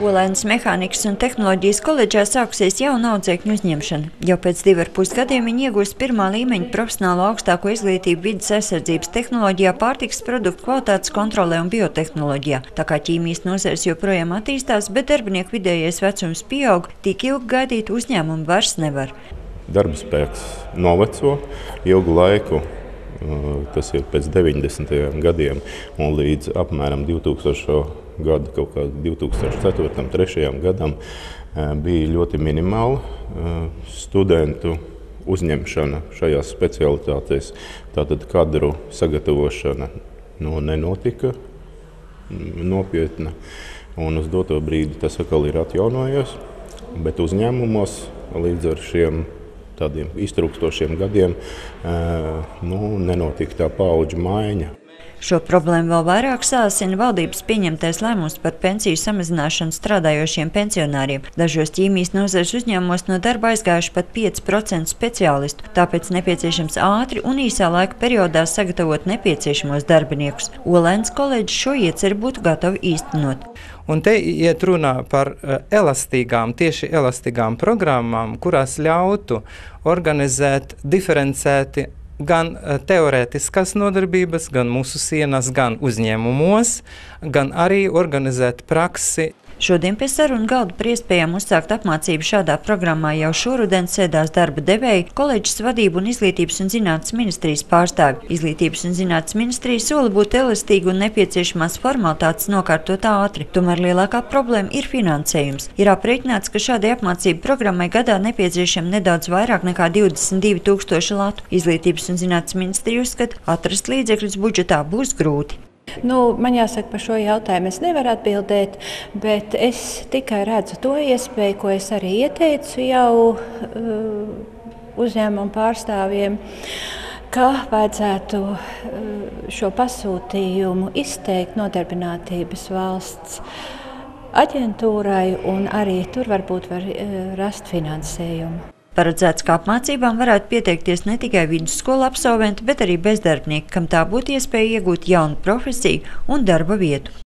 Olainas mehānikas un tehnoloģijas koledžā sākusies jauna audzēkņu uzņemšana. Jau pēc 2,5 gadiem viņi iegūst pirmā līmeņa profesionālo augstāko izglītību vides aizsardzības tehnoloģijā, pārtikas produktu kvalitātes kontrolē un biotehnoloģijā. Tā kā ķīmijas nozares joprojām attīstās, bet darbinieku vidējais vecums pieaug, tik ilgi gaidīt uzņēmumu vairs nevar. Darba spēks noveco ilgu laiku. Tas ir pēc 90. gadiem un līdz apmēram 2000. gada, kaut kā 2004. un 2003. gadam bija ļoti minimāla studentu uzņemšana šajās specialitātēs. Tātad kadru sagatavošana nenotika nopietna, un uz doto brīdi tas atkal ir atjaunojies, bet uzņēmumos līdz ar šiem tādiem iztrūkstošiem gadiem nenotika tā paudžu maiņa. Šo problēmu vēl vairāk sāsina valdības pieņemtais lēmums par pensiju samazināšanu strādājošiem pensionāriem. Dažos ķīmijas nozares uzņēmumos no darba aizgājuši pat 5% speciālistu, tāpēc nepieciešams ātri un īsā laika periodā sagatavot nepieciešamos darbiniekus. Olainas koledža šo ieceru būtu gatava īstenot. Un te iet runā par tieši elastīgām programmām, kurās ļautu organizēt diferencēti gan teorētiskas nodarbības, gan mūsu sienās, gan uzņēmumos, gan arī organizēt praksi. Šodien pie sarunu galda par iespējām uzsākt apmācību šādā programmā jau šoruden sēdās darba devēji, koledžas vadību un Izglītības un zinātnes ministrijas pārstāvi. Izglītības un zinātnes ministrija sola būt elastīga un nepieciešamās formalitātes nokārtot ātri. Tomēr lielākā problēma ir finansējums. Ir aprēķināts, ka šādai apmācību programmai gadā nepieciešama nedaudz vairāk nekā 22 000 latu. Izglītības un zinātnes ministrija uzskata, atrast līdzekļus budžetā būs grūti. Man jāsaka, par šo jautājumu es nevaru atbildēt, bet es tikai redzu to iespēju, ko es arī ieteicu jau uzņēmumu pārstāvjiem, ka vajadzētu šo pasūtījumu izteikt Nodarbinātības valsts aģentūrai, un arī tur varbūt var rast finansējumu. Paredzēts, ka apmācībām varētu pieteikties ne tikai vidusskolu absolventi, bet arī bezdarbnieki, kam tā būtu iespēja iegūt jaunu profesiju un darba vietu.